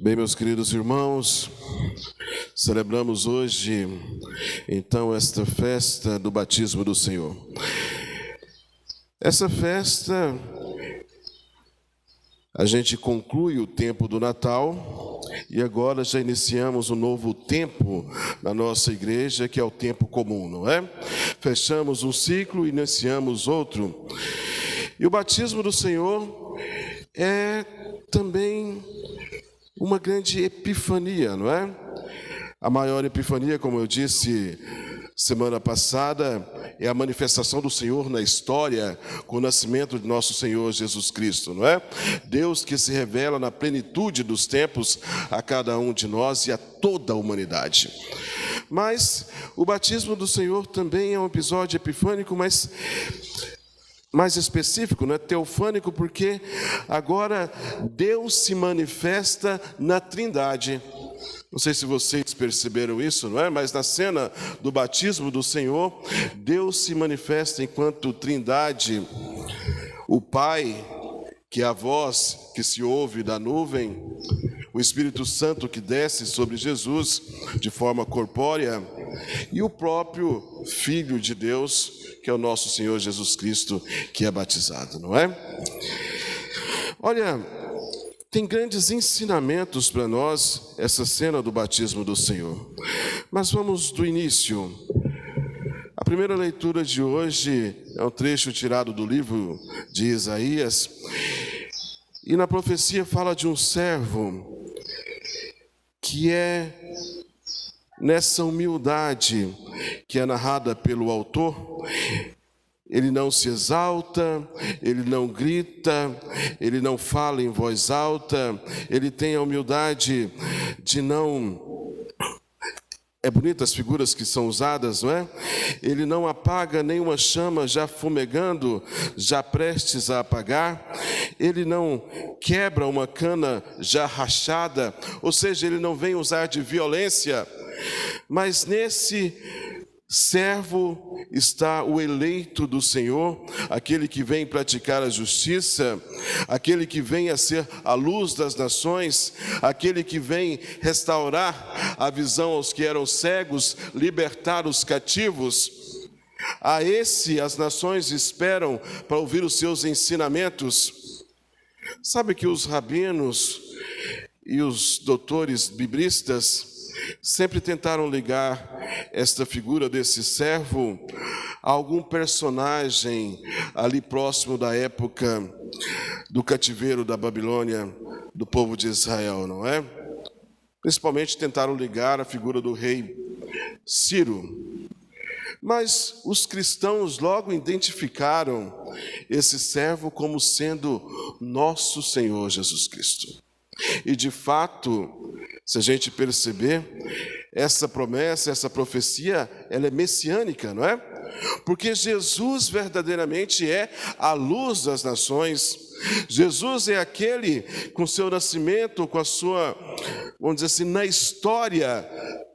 Bem, meus queridos irmãos, celebramos hoje, então, esta festa do batismo do Senhor. Essa festa, a gente conclui o tempo do Natal e agora já iniciamos um novo tempo na nossa igreja, que é o tempo comum, não é? Fechamos um ciclo e iniciamos outro. E o batismo do Senhor é também uma grande epifania, não é? A maior epifania, como eu disse semana passada, é a manifestação do Senhor na história com o nascimento de nosso Senhor Jesus Cristo, não é? Deus que se revela na plenitude dos tempos a cada um de nós e a toda a humanidade. Mas o batismo do Senhor também é um episódio epifânico, mas mais específico, não é teofânico, porque agora Deus se manifesta na Trindade. Não sei se vocês perceberam isso, não é? Mas na cena do batismo do Senhor, Deus se manifesta enquanto Trindade, o Pai, que é a voz que se ouve da nuvem, o Espírito Santo que desce sobre Jesus de forma corpórea, e o próprio Filho de Deus, que é o nosso Senhor Jesus Cristo, que é batizado, não é? Olha, tem grandes ensinamentos para nós essa cena do batismo do Senhor. Mas vamos do início. A primeira leitura de hoje é um trecho tirado do livro de Isaías, e na profecia fala de um servo que é nessa humildade que é narrada pelo autor. Ele não se exalta, ele não grita, ele não fala em voz alta, ele tem a humildade de não... É bonita as figuras que são usadas, não é? Ele não apaga nenhuma chama já fumegando, já prestes a apagar. Ele não quebra uma cana já rachada, ou seja, ele não vem usar de violência. Mas nesse servo está o eleito do Senhor, aquele que vem praticar a justiça, aquele que vem a ser a luz das nações, aquele que vem restaurar a visão aos que eram cegos, libertar os cativos. A esse as nações esperam para ouvir os seus ensinamentos. Sabe que os rabinos e os doutores biblistas sempre tentaram ligar esta figura desse servo a algum personagem ali próximo da época do cativeiro da Babilônia, do povo de Israel, não é? Principalmente tentaram ligar a figura do rei Ciro. Mas os cristãos logo identificaram esse servo como sendo nosso Senhor Jesus Cristo. E de fato, se a gente perceber, essa promessa, essa profecia, ela é messiânica, não é? Porque Jesus verdadeiramente é a luz das nações. Jesus é aquele, com seu nascimento, com a sua, vamos dizer assim, na história,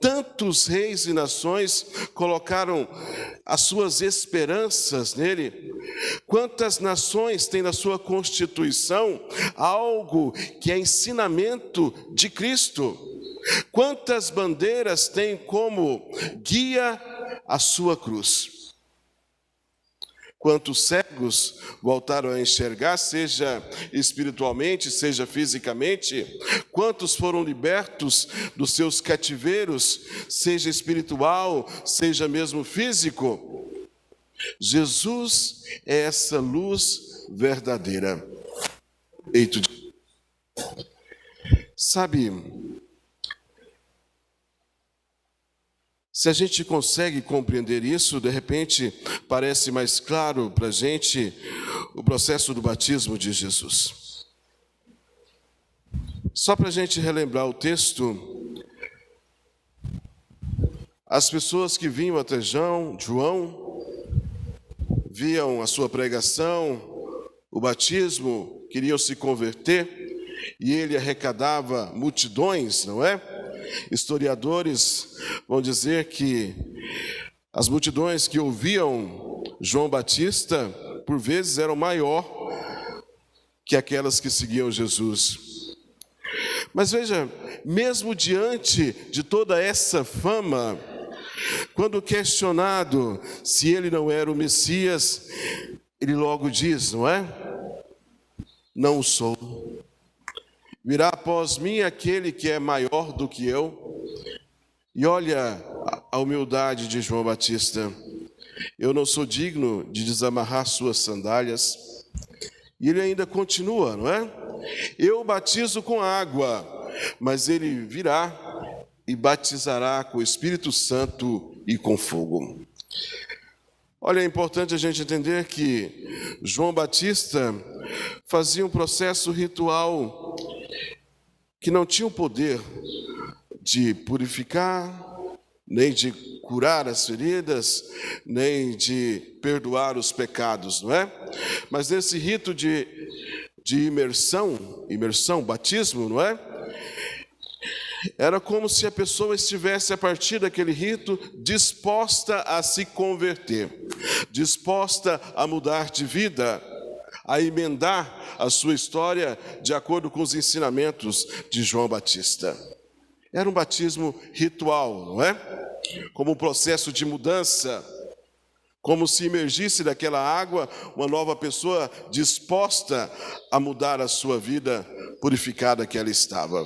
tantos reis e nações colocaram as suas esperanças nele. Quantas nações têm na sua constituição algo que é ensinamento de Cristo? Quantas bandeiras têm como guia a sua cruz? Quantos cegos voltaram a enxergar, seja espiritualmente, seja fisicamente? Quantos foram libertos dos seus cativeiros, seja espiritual, seja mesmo físico? Jesus é essa luz verdadeira. Sabe, se a gente consegue compreender isso, de repente parece mais claro para a gente o processo do batismo de Jesus. Só para a gente relembrar o texto, as pessoas que vinham até João, viam a sua pregação, o batismo, queriam se converter, e ele arrecadava multidões, não é? Historiadores vão dizer que as multidões que ouviam João Batista, por vezes, eram maior que aquelas que seguiam Jesus. Mas veja, mesmo diante de toda essa fama, quando questionado se ele não era o Messias, ele logo diz, não é? Não o sou. Virá após mim aquele que é maior do que eu. E olha a humildade de João Batista. Eu não sou digno de desamarrar suas sandálias. E ele ainda continua, não é? Eu batizo com água, mas ele virá e batizará com o Espírito Santo e com fogo. Olha, é importante a gente entender que João Batista fazia um processo ritual que não tinha o poder de purificar, nem de curar as feridas, nem de perdoar os pecados, não é? Mas nesse rito de imersão, batismo, não é? Era como se a pessoa estivesse, a partir daquele rito, disposta a se converter, disposta a mudar de vida, a emendar a sua história de acordo com os ensinamentos de João Batista. Era um batismo ritual, não é? Como um processo de mudança, como se emergisse daquela água uma nova pessoa disposta a mudar a sua vida purificada que ela estava.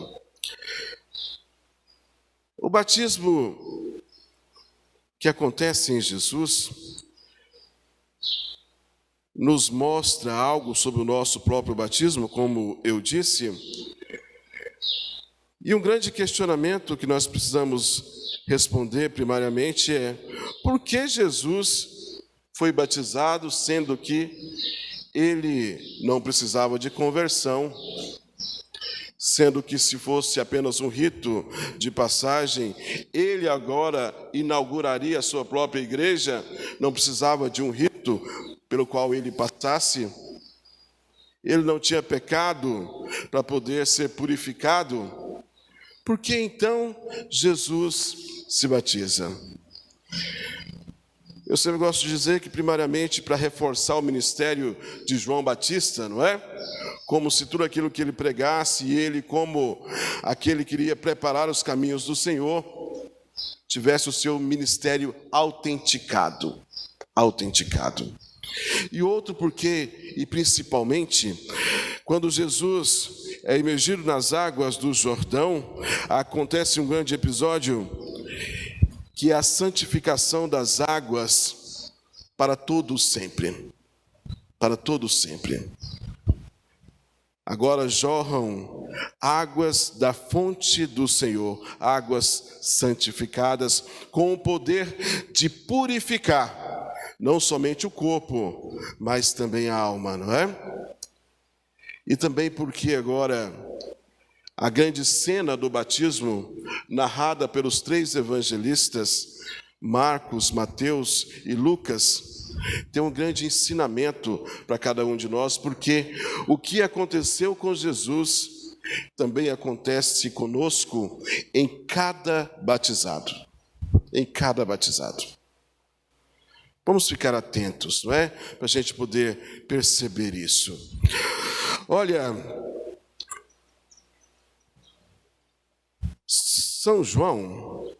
O batismo que acontece em Jesus nos mostra algo sobre o nosso próprio batismo, como eu disse, e um grande questionamento que nós precisamos responder primariamente é: por que Jesus foi batizado, sendo que ele não precisava de conversão, sendo que se fosse apenas um rito de passagem, ele agora inauguraria a sua própria igreja, não precisava de um rito pelo qual ele passasse? Ele não tinha pecado para poder ser purificado? Por que então Jesus se batiza? Eu sempre gosto de dizer que, primariamente, para reforçar o ministério de João Batista, não é? Como se tudo aquilo que ele pregasse, e ele, como aquele que iria preparar os caminhos do Senhor, tivesse o seu ministério autenticado. E outro porque, e principalmente, quando Jesus é imergido nas águas do Jordão, acontece um grande episódio, que é a santificação das águas para todo sempre. Para todo sempre. Agora jorram águas da fonte do Senhor, águas santificadas, com o poder de purificar não somente o corpo, mas também a alma, não é? E também porque agora a grande cena do batismo, narrada pelos 3 evangelistas, Marcos, Mateus e Lucas, tem um grande ensinamento para cada um de nós, porque o que aconteceu com Jesus também acontece conosco em cada batizado. Em cada batizado. Vamos ficar atentos, não é? Para a gente poder perceber isso. Olha, São João,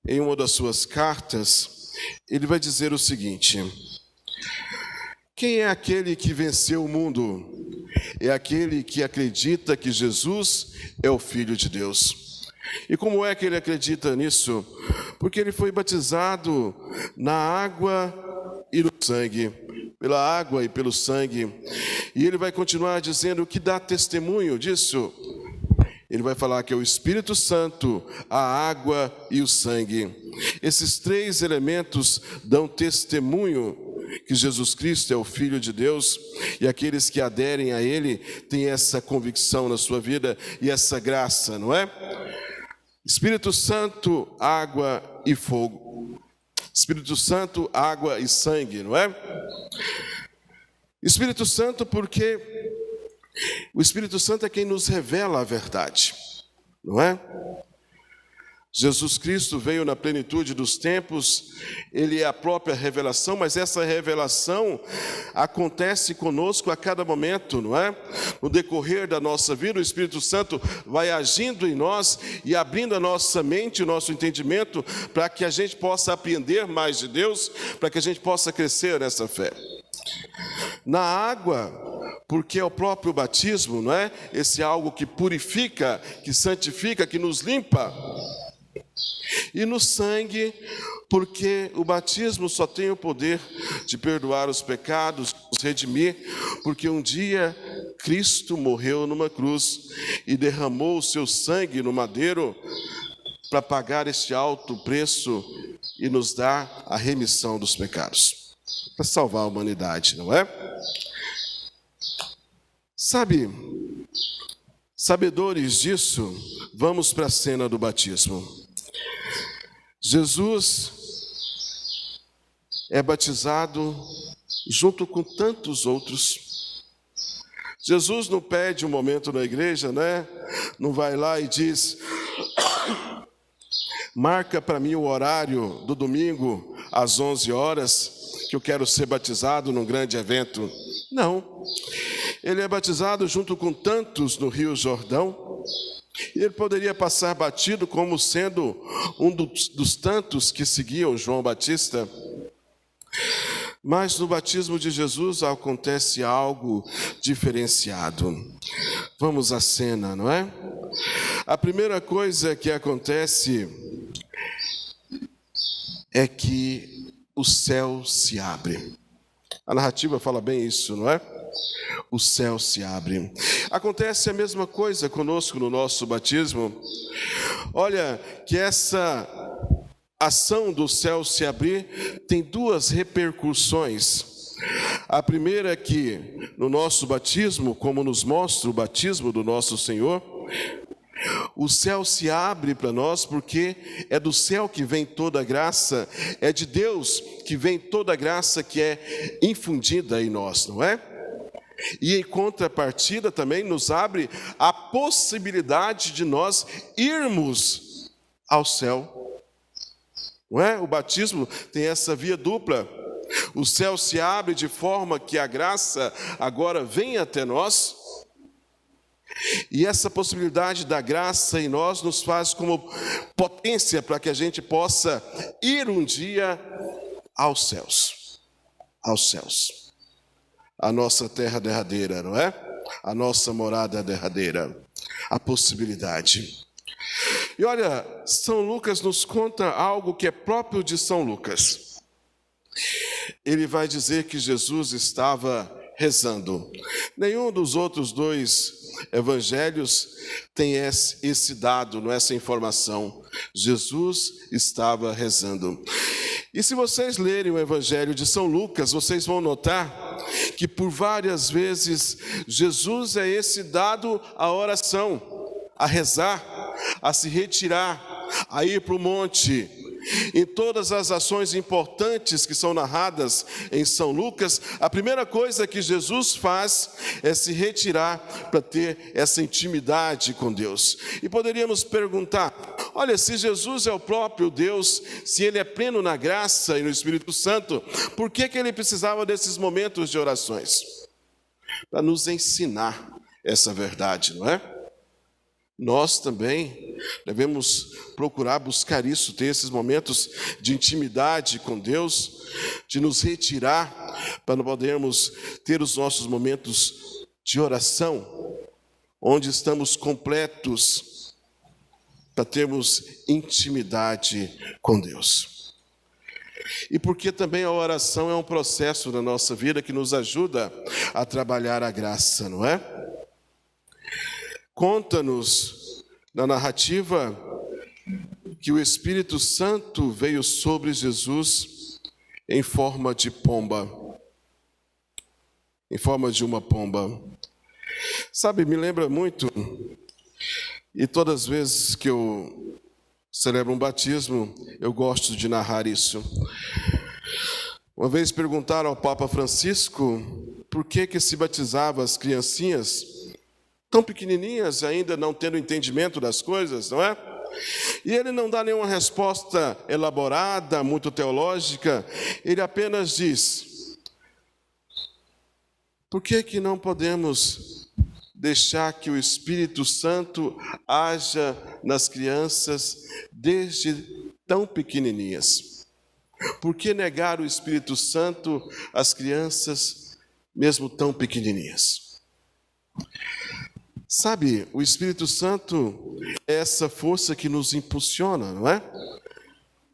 em uma das suas cartas, ele vai dizer o seguinte: quem é aquele que venceu o mundo? É aquele que acredita que Jesus é o Filho de Deus. E como é que ele acredita nisso? Porque ele foi batizado na água e no sangue, pela água e pelo sangue. E ele vai continuar dizendo que dá testemunho disso. Ele vai falar que é o Espírito Santo, a água e o sangue. Esses 3 elementos dão testemunho que Jesus Cristo é o Filho de Deus, e aqueles que aderem a Ele têm essa convicção na sua vida e essa graça, não é? Espírito Santo, água e fogo. Espírito Santo, água e sangue, não é? Espírito Santo porque o Espírito Santo é quem nos revela a verdade, não é? Jesus Cristo veio na plenitude dos tempos, Ele é a própria revelação, mas essa revelação acontece conosco a cada momento, não é? No decorrer da nossa vida, o Espírito Santo vai agindo em nós e abrindo a nossa mente, o nosso entendimento, para que a gente possa aprender mais de Deus, para que a gente possa crescer nessa fé. Na água, porque é o próprio batismo, não é? Esse algo que purifica, que santifica, que nos limpa. E no sangue, porque o batismo só tem o poder de perdoar os pecados, nos redimir, porque um dia Cristo morreu numa cruz e derramou o seu sangue no madeiro para pagar este alto preço e nos dar a remissão dos pecados, para salvar a humanidade, não é? Sabedores disso, vamos para a cena do batismo. Jesus é batizado junto com tantos outros. Jesus não pede um momento na igreja, né? Não vai lá e diz: marca para mim o horário do domingo às 11 horas, que eu quero ser batizado num grande evento. Não. Ele é batizado junto com tantos no Rio Jordão. E ele poderia passar batido como sendo um dos tantos que seguiam João Batista. Mas no batismo de Jesus acontece algo diferenciado. Vamos à cena, não é? A primeira coisa que acontece é que o céu se abre. A narrativa fala bem isso, não é? O céu se abre. Acontece a mesma coisa conosco no nosso batismo. Olha, que essa ação do céu se abrir tem duas repercussões. A primeira é que no nosso batismo, como nos mostra o batismo do nosso Senhor, o céu se abre para nós porque é do céu que vem toda a graça, é de Deus que vem toda a graça que é infundida em nós, não é? E em contrapartida também nos abre a possibilidade de nós irmos ao céu. Não é? O batismo tem essa via dupla. O céu se abre de forma que a graça agora vem até nós. E essa possibilidade da graça em nós nos faz como potência para que a gente possa ir um dia aos céus. Aos céus. A nossa terra derradeira, não é? A nossa morada derradeira. A possibilidade. E olha, São Lucas nos conta algo que é próprio de São Lucas. Ele vai dizer que Jesus estava rezando. Nenhum dos outros dois evangelhos tem esse dado, essa informação. Jesus estava rezando. E se vocês lerem o evangelho de São Lucas, vocês vão notar que por várias vezes Jesus é esse dado à oração, a rezar, a se retirar, a ir para o monte. Em todas as ações importantes que são narradas em São Lucas, a primeira coisa que Jesus faz é se retirar para ter essa intimidade com Deus. E poderíamos perguntar, olha, se Jesus é o próprio Deus, se Ele é pleno na graça e no Espírito Santo, por que Ele precisava desses momentos de orações? Para nos ensinar essa verdade, não é? Nós também devemos procurar buscar isso, ter esses momentos de intimidade com Deus, de nos retirar, para podermos ter os nossos momentos de oração, onde estamos completos, para termos intimidade com Deus. E porque também a oração é um processo na nossa vida que nos ajuda a trabalhar a graça, não é? Conta-nos na narrativa que o Espírito Santo veio sobre Jesus em forma de pomba, em forma de uma pomba. Sabe, me lembra muito, e todas as vezes que eu celebro um batismo, eu gosto de narrar isso. Uma vez perguntaram ao Papa Francisco por que se batizava as criancinhas tão pequenininhas, ainda não tendo entendimento das coisas, não é? E ele não dá nenhuma resposta elaborada, muito teológica, ele apenas diz: por que que não podemos deixar que o Espírito Santo haja nas crianças desde tão pequenininhas? Por que negar o Espírito Santo às crianças, mesmo tão pequenininhas? Sabe, o Espírito Santo é essa força que nos impulsiona, não é?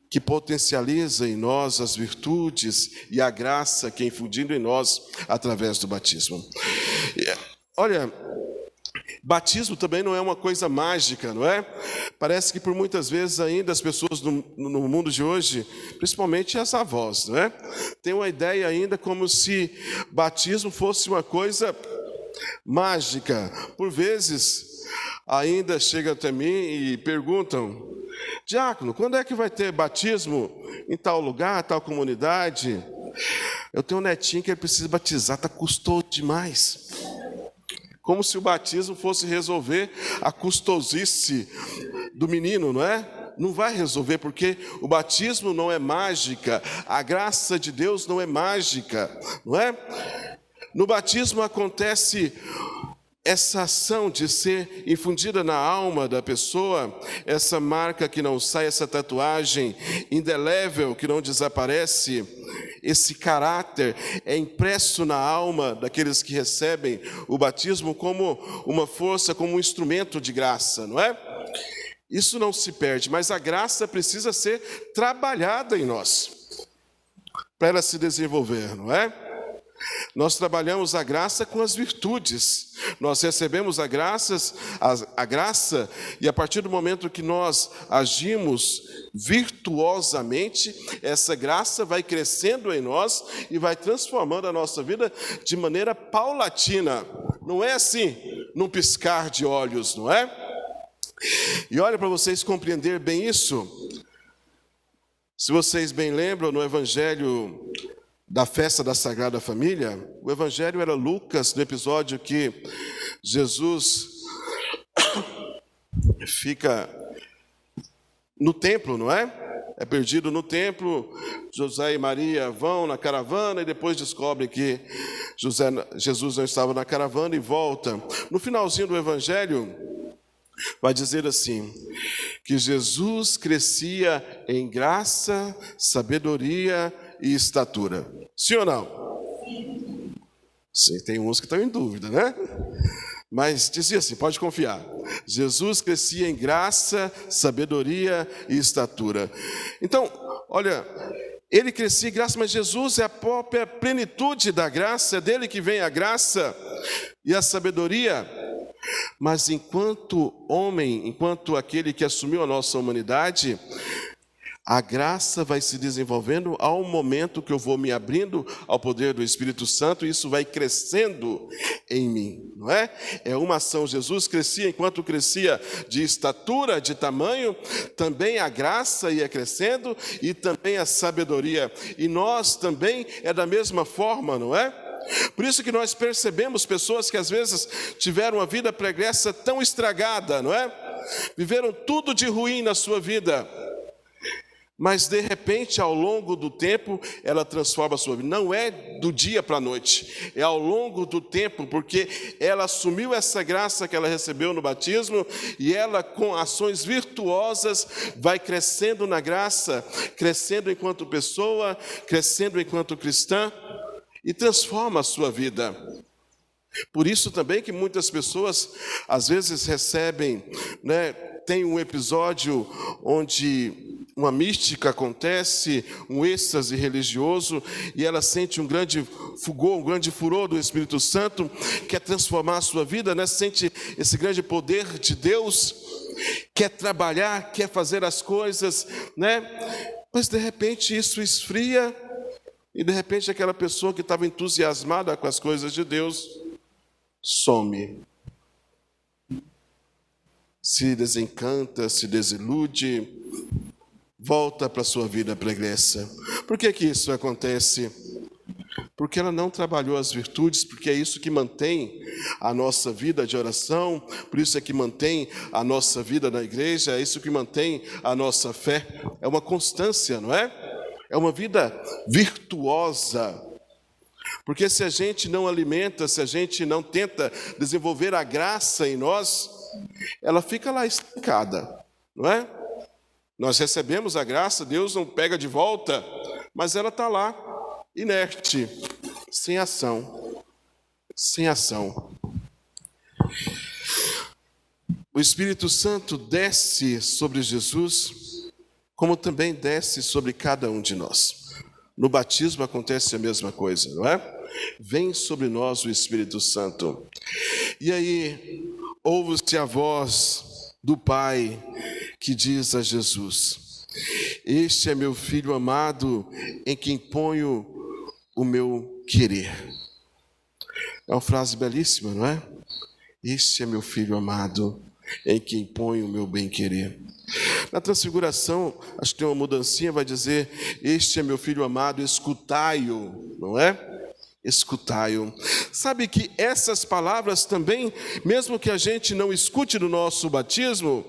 Que potencializa em nós as virtudes e a graça que é infundido em nós através do batismo. Olha, batismo também não é uma coisa mágica, não é? Parece que por muitas vezes ainda as pessoas no mundo de hoje, principalmente as avós, não é? Tem uma ideia ainda como se batismo fosse uma coisa mágica. Por vezes ainda chegam até mim e perguntam: diácono, quando é que vai ter batismo em tal lugar, tal comunidade? Eu tenho um netinho que ele precisa batizar, está custoso demais. Como se o batismo fosse resolver a custosice do menino, não é? Não vai resolver, porque o batismo não é mágica, a graça de Deus não é mágica, não é? No batismo acontece essa ação de ser infundida na alma da pessoa, essa marca que não sai, essa tatuagem indelével que não desaparece, esse caráter é impresso na alma daqueles que recebem o batismo como uma força, como um instrumento de graça, não é? Isso não se perde, mas a graça precisa ser trabalhada em nós, para ela se desenvolver, não é? Nós trabalhamos a graça com as virtudes, nós recebemos a graça e a partir do momento que nós agimos virtuosamente, essa graça vai crescendo em nós e vai transformando a nossa vida de maneira paulatina, não é assim, num piscar de olhos, não é? E olha, para vocês compreenderem bem isso, se vocês bem lembram, no Evangelho da festa da Sagrada Família, o Evangelho era Lucas, no episódio que Jesus fica no templo, não é? É perdido no templo, José e Maria vão na caravana e depois descobrem que Jesus não estava na caravana e volta. No finalzinho do Evangelho, vai dizer assim, que Jesus crescia em graça, sabedoria e estatura. Sim ou não? Sim, tem uns que estão em dúvida, né? Mas dizia assim, pode confiar. Jesus crescia em graça, sabedoria e estatura. Então, olha, ele crescia em graça, mas Jesus é a própria plenitude da graça, é dele que vem a graça e a sabedoria. Mas enquanto homem, enquanto aquele que assumiu a nossa humanidade, a graça vai se desenvolvendo ao momento que eu vou me abrindo ao poder do Espírito Santo, e isso vai crescendo em mim, não é? É uma ação. Jesus crescia, enquanto crescia de estatura, de tamanho, também a graça ia crescendo e também a sabedoria. E nós também é da mesma forma, não é? Por isso que nós percebemos pessoas que às vezes tiveram uma vida pregressa tão estragada, não é? Viveram tudo de ruim na sua vida, mas de repente ao longo do tempo ela transforma a sua vida. Não é do dia para a noite, é ao longo do tempo, porque ela assumiu essa graça que ela recebeu no batismo e ela com ações virtuosas vai crescendo na graça, crescendo enquanto pessoa, crescendo enquanto cristã, e transforma a sua vida. Por isso também que muitas pessoas às vezes recebem, né, tem um episódio onde uma mística acontece, um êxtase religioso, e ela sente um grande fulgor, um grande furor do Espírito Santo, quer transformar a sua vida, né, sente esse grande poder de Deus, quer trabalhar, quer fazer as coisas, né, mas de repente isso esfria, e de repente aquela pessoa que estava entusiasmada com as coisas de Deus, some. Se desencanta, se desilude, volta para a sua vida pregressa. Por que que isso acontece? porque ela não trabalhou as virtudes, porque é isso que mantém a nossa vida de oração, por isso é que mantém a nossa vida na igreja, é isso que mantém a nossa fé. É uma constância, não é? É uma vida virtuosa. Porque se a gente não alimenta, se a gente não tenta desenvolver a graça em nós, ela fica lá estancada, não é? Nós recebemos a graça, Deus não pega de volta, mas ela está lá, inerte, sem ação, sem ação. O Espírito Santo desce sobre Jesus, como também desce sobre cada um de nós. No batismo acontece a mesma coisa, não é? Vem sobre nós o Espírito Santo. E aí, ouve-se a voz do Pai que diz a Jesus: este é meu Filho amado, em quem ponho o meu querer. É uma frase belíssima, não é? Este é meu Filho amado, em quem ponho o meu bem-querer. Na Transfiguração, acho que tem uma mudancinha, vai dizer: este é meu Filho amado, escutai-o, não é? Escutai-o. Sabe que essas palavras também, mesmo que a gente não escute no nosso batismo,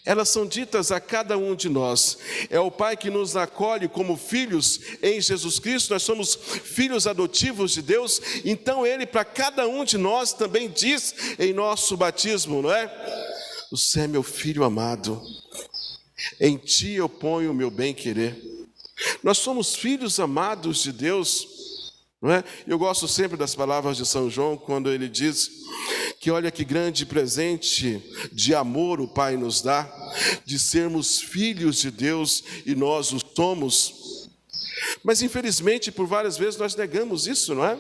elas são ditas a cada um de nós. É o Pai que nos acolhe como filhos em Jesus Cristo, nós somos filhos adotivos de Deus, então Ele para cada um de nós também diz em nosso batismo, não é? Você é meu Filho amado, em Ti eu ponho o meu bem-querer. Nós somos filhos amados de Deus, não é? Eu gosto sempre das palavras de São João, quando ele diz que olha que grande presente de amor o Pai nos dá, de sermos filhos de Deus e nós o somos. Mas infelizmente por várias vezes nós negamos isso, não é?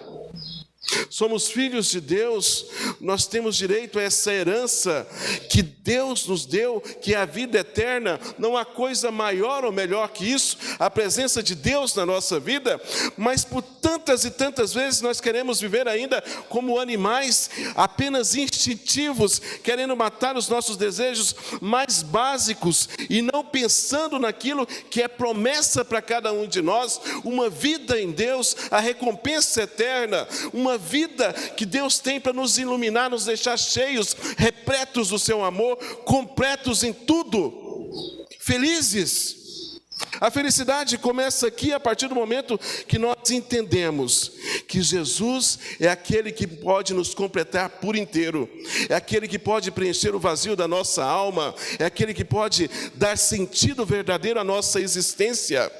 Somos filhos de Deus, nós temos direito a essa herança que Deus nos deu, que é a vida eterna. Não há coisa maior ou melhor que isso, a presença de Deus na nossa vida, mas por tantas e tantas vezes nós queremos viver ainda como animais, apenas instintivos, querendo matar os nossos desejos mais básicos e não pensando naquilo que é promessa para cada um de nós, uma vida em Deus, a recompensa eterna, uma vida que Deus tem para nos iluminar, nos deixar cheios, repletos do seu amor, completos em tudo, felizes. A felicidade começa aqui a partir do momento que nós entendemos que Jesus é aquele que pode nos completar por inteiro, é aquele que pode preencher o vazio da nossa alma, é aquele que pode dar sentido verdadeiro à nossa existência.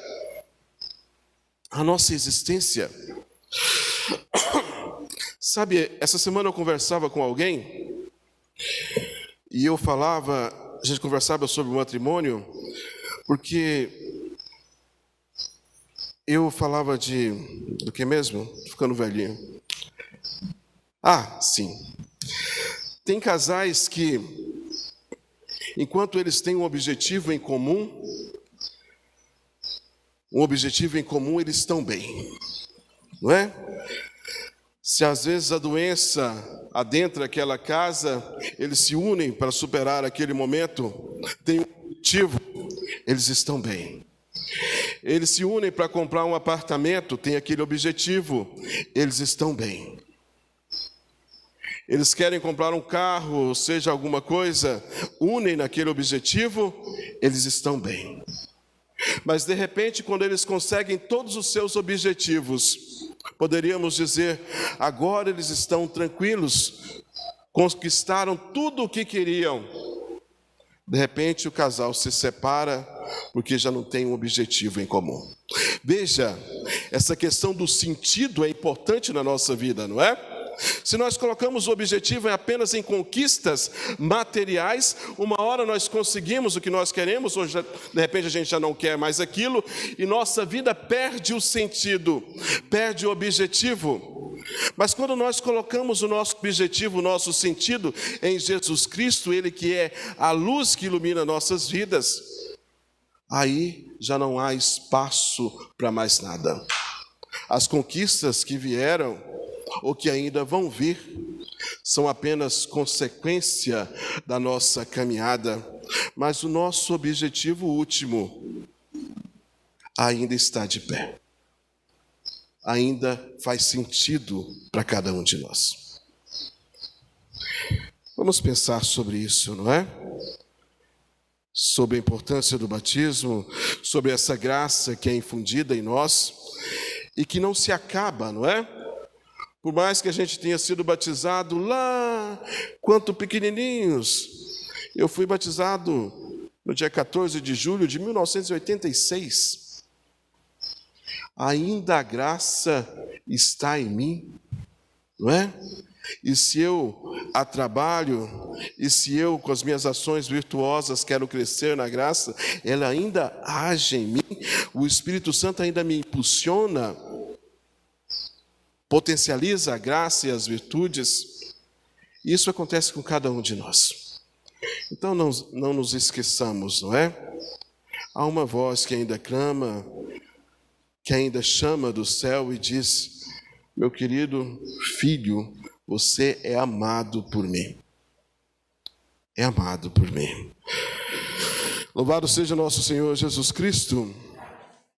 A nossa existência. Sabe, essa semana eu conversava com alguém e a gente conversava sobre o matrimônio, porque eu falava do que mesmo? Tô ficando velhinho. Sim. Tem casais que, enquanto eles têm um objetivo em comum, eles estão bem, não é? Se às vezes a doença adentra aquela casa, eles se unem para superar aquele momento, tem um objetivo, eles estão bem. Eles se unem para comprar um apartamento, tem aquele objetivo, eles estão bem. Eles querem comprar um carro, ou seja, alguma coisa, unem naquele objetivo, eles estão bem. Mas de repente, quando eles conseguem todos os seus objetivos, poderíamos dizer, agora eles estão tranquilos, conquistaram tudo o que queriam. De repente o casal se separa porque já não tem um objetivo em comum. Veja, essa questão do sentido é importante na nossa vida, não é? Se nós colocamos o objetivo apenas em conquistas materiais, uma hora nós conseguimos o que nós queremos, ou de repente a gente já não quer mais aquilo, e nossa vida perde o sentido, perde o objetivo. Mas quando nós colocamos o nosso objetivo, o nosso sentido em Jesus Cristo, Ele que é a luz que ilumina nossas vidas, aí já não há espaço para mais nada. As conquistas que vieram, ou que ainda vão vir, são apenas consequência da nossa caminhada, mas o nosso objetivo último ainda está de pé. ainda faz sentido para cada um de nós. Vamos pensar sobre isso, não é? Sobre a importância do batismo, sobre essa graça que é infundida em nós e que não se acaba, não é? Por mais que a gente tenha sido batizado lá, quanto pequenininhos. Eu fui batizado no dia 14 de julho de 1986. Ainda a graça está em mim, não é? E se eu a trabalho, e se eu com as minhas ações virtuosas quero crescer na graça, ela ainda age em mim, o Espírito Santo ainda me impulsiona, potencializa a graça e as virtudes. Isso acontece com cada um de nós. Então não nos esqueçamos, não é? Há uma voz que ainda clama, que ainda chama do céu e diz: meu querido filho, você é amado por mim. É amado por mim. Louvado seja nosso Senhor Jesus Cristo.